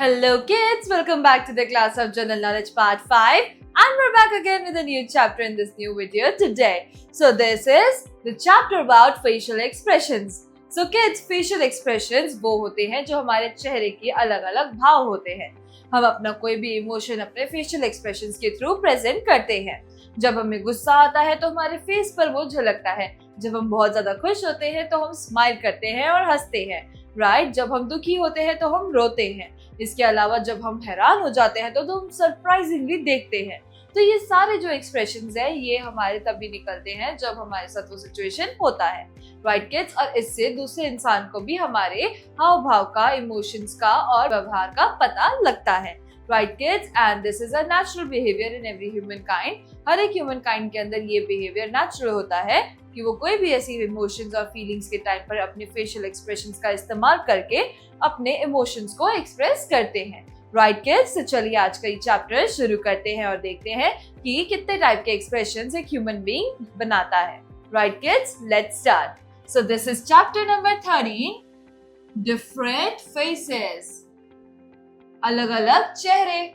Hello kids, welcome back to the class of General Knowledge Part 5 and we're back again with a new chapter in this new video today. So this is the chapter about facial expressions. So kids, facial expressions वो होते हैं जो हमारे चेहरे के अलग अलग भाव होते हैं. हम अपना कोई भी इमोशन अपने फेशियल एक्सप्रेशंस के थ्रू प्रेजेंट करते हैं. जब हमें गुस्सा आता है तो हमारे फेस पर वो झलकता है. जब हम बहुत ज्यादा खुश होते हैं तो हम स्माइल करते हैं और हंसते हैं. राइट, जब हम दुखी होते हैं तो हम रोते हैं. इसके अलावा जब हम हैरान हो जाते हैं तो हम सरप्राइजिंगली देखते हैं. तो ये सारे जो एक्सप्रेशंस है ये हमारे तभी निकलते हैं जब हमारे साथ वो सिचुएशन होता है. राइट किड्स, और इससे दूसरे इंसान को भी हमारे हाव भाव का, इमोशंस का और व्यवहार का पता लगता है. Right kids, and this is a natural behaviour in every humankind. हर एक ह्यूमन काइंड के अंदर ये बिहेवियर नेचुरल होता है कि वो कोई भी ऐसी इमोशंस और फीलिंग्स के टाइम पर अपने फेशियल एक्सप्रेशंस का इस्तेमाल करके अपने इमोशंस को एक्सप्रेस करते हैं. राइट किड्स, तो चलिए आज का ये चैप्टर शुरू करते हैं और देखते हैं कि कितने टाइप के एक्सप्रेशंस एक ह्यूमन बीइंग बनाता है. Right kids, let's start. So this is chapter number 13, different phases. अलग अलग चेहरे.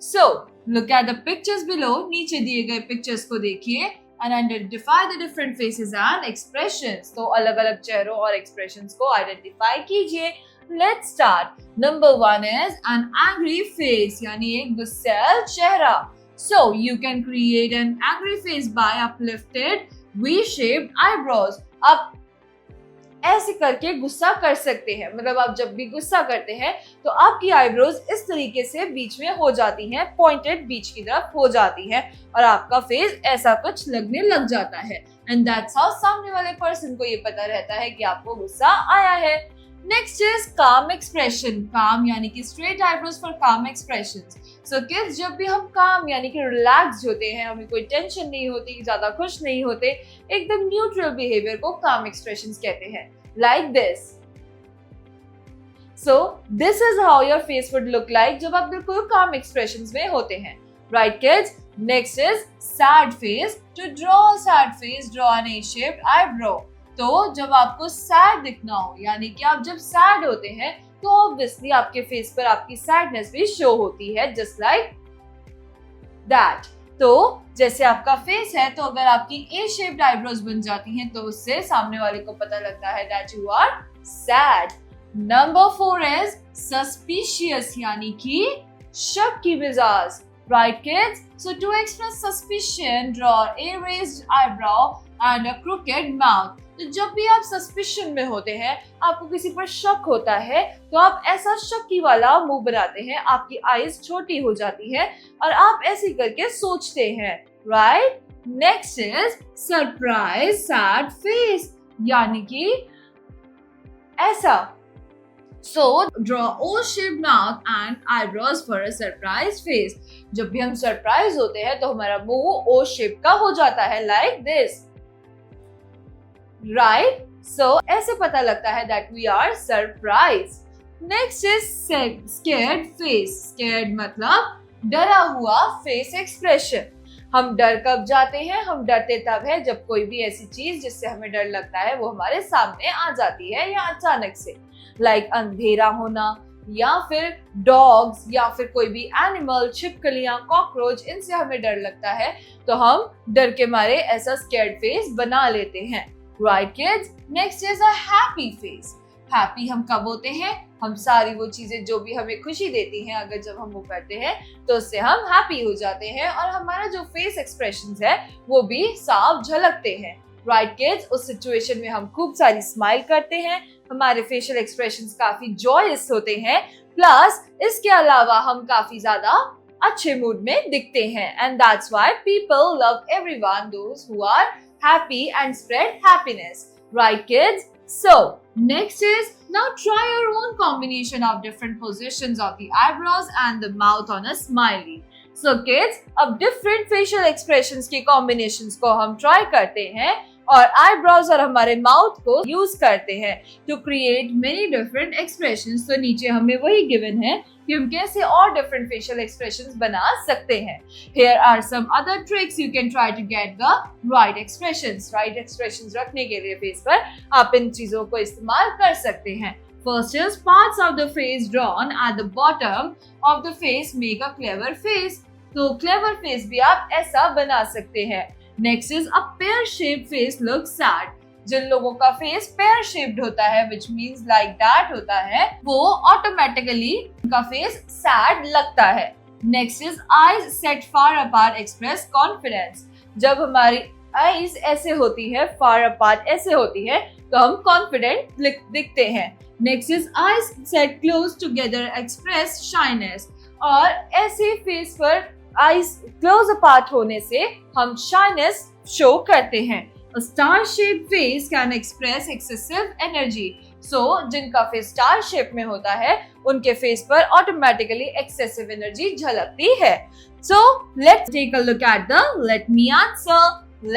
So look at the pictures below. नीचे दिए गए पिक्चर्स को देखिए and identify the different faces and expressions. तो अलग अलग चेहरों और expressions को identify कीजिए. Let's start. Number 1 is an angry face, यानी एक गुस्सैल चेहरा. So you can create an angry face by uplifted V-shaped eyebrows. आप ऐसे करके गुस्सा कर सकते हैं. मतलब आप जब भी गुस्सा करते हैं तो आपकी आईब्रोज इस तरीके से बीच में हो जाती हैं, पॉइंटेड बीच की तरफ हो जाती हैं और आपका फेस ऐसा कुछ लगने लग जाता है. एंड दैट्स हाउ सामने वाले पर्सन को ये पता रहता है कि आपको गुस्सा आया है. नेक्स्ट इज काम एक्सप्रेशन. काम यानी कि स्ट्रेट आईब्रोज फॉर काम एक्सप्रेशंस. सो किड्स, जब भी हम काम यानी कि रिलैक्स होते हैं, हमें कोई टेंशन नहीं होती, ज्यादा खुश नहीं होते, एकदम न्यूट्रल बिहेवियर को काम एक्सप्रेशंस कहते हैं. Like this. So this is how your face would look like जब आप बिल्कुल काम एक्सप्रेशंस में होते हैं. Right kids, next is sad face. To draw sad face, draw an A shaped eyebrow. तो जब आपको सैड दिखना हो, यानी कि आप जब सैड होते हैं तो ऑब्वियसली आपके फेस पर आपकी सैडनेस भी शो होती है, जस्ट लाइक दैट. तो जैसे आपका फेस है, तो अगर आपकी ए शेप्ड आईब्रोज बन जाती हैं तो उससे सामने वाले को पता लगता है that you are sad. Number 4 is suspicious, यानी कि शक की मिजाज. Right kids, so to express suspicion, draw a raised eyebrow and a crooked mouth. तो जब भी आप सस्पिशन में होते हैं, आपको किसी पर शक होता है, तो आप ऐसा शक्की वाला मुंह बनाते हैं, आपकी आईज छोटी हो जाती है और आप ऐसे करके सोचते हैं. Right. Next is surprise sad face, यानी कि ऐसा. So draw O-shaped mouth and eyebrows for a surprise face. जब भी हम सरप्राइज होते हैं तो हमारा मुंह O शेप का हो जाता है, like this. Right? So ऐसे पता लगता है that we are surprised. Next is scared face. Scared मतलब डरा हुआ face expression. हम डर कब जाते हैं? हम डरते तब है जब कोई भी ऐसी चीज जिससे हमें डर लगता है वो हमारे सामने आ जाती है या अचानक से. लाइक अंधेरा होना, या फिर डॉग्स, या फिर कोई भी एनिमल, छिपकलियां, कॉकरोच, इनसे हमें डर लगता है तो हम डर के मारे ऐसा स्कैर्ड फेस बना लेते हैं. Right kids, next is a happy face. Happy हम कब होते हैं? हम सारी वो चीजें जो भी हमें खुशी देती हैं, अगर जब हम वो करते हैं तो उससे हम हैप्पी हो जाते हैं और हमारा जो फेस एक्सप्रेशंस है वो भी साफ झलकते हैं. राइट किड्स, उस सिचुएशन में हम खूब सारी स्माइल करते हैं, हमारे फेशियल एक्सप्रेशंस काफी जॉयस होते हैं, प्लस इसके अलावा हम काफी ज्यादा अच्छे मूड में दिखते हैं. And that's why people love everyone, those who are happy and spread happiness. Right kids, so next is now try your own combination of different positions of the eyebrows and the mouth on a smiley. So kids, अब different facial expressions के combinations को हम try करते हैं और eyebrows और हमारे mouth को यूज करते हैं to create many different expressions. तो नीचे हमें वही गिवन है कि हम कैसे और डिफरेंट फेशियल एक्सप्रेशंस बना सकते हैं। Here are some other tricks you can try to get the right expressions. Right expressions रखने के लिए फेस पर आप इन चीजों को इस्तेमाल कर सकते हैं। First is parts of the face drawn at the bottom of the face make a clever face. तो clever face भी आप ऐसा बना सकते हैं। Next is a pear-shaped face looks sad. जिन लोगों का फेस पेयर शेप्ड होता है which means like that होता है, वो ऑटोमेटिकली उनका फेस सैड लगता है। Next is eyes set far apart express confidence. जब हमारी eyes ऐसे होती है, far apart ऐसे होती है, तो हम कॉन्फिडेंट दिखते हैं। Next is eyes set close together express shyness. और ऐसे फेस पर eyes close apart होने से हम shyness शो करते हैं। A star-shaped face can express excessive energy. So, जिनका फेस स्टार शेप में होता है, उनके फेस पर ऑटोमेटिकली एक्सेसिव एनर्जी झलकती है। So, let's take a look at the let me answer.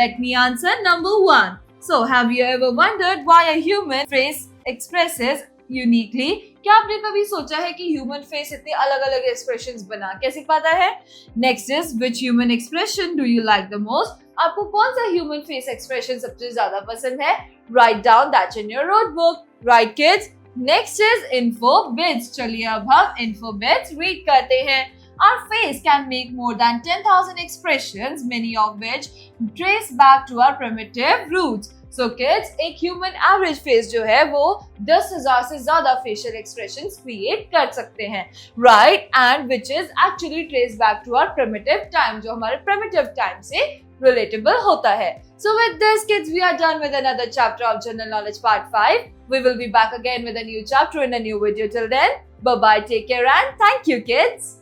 Let me answer number 1. So, have you ever wondered why a human face expresses uniquely? क्या आपने कभी सोचा है कि ह्यूमन फेस इतने अलग अलग एक्सप्रेशंस बना कैसे पाता है? Next is which human expression do you like the most? आपको कौन सा ह्यूमन फेस एक्सप्रेशन सबसे ज्यादा पसंद है? Write down that in your notebook. Right kids? Next is info bits. चलिए अब हम info bits read करते हैं। Our face can make more than 10,000 expressions, many of which trace back to our primitive roots. So kids, एक human average face जो है वो 10,000 से ज्यादा फेशियल एक्सप्रेशंस क्रिएट कर सकते हैं, right, and which is actually trace back to our primitive time, जो हमारे प्रिमिटिव टाइम से रिलेटेबल होता है। So with this kids, we are done with another chapter of General Knowledge Part 5. We will be back again with a new chapter in a new video. Till then, bye bye, take care and thank you kids.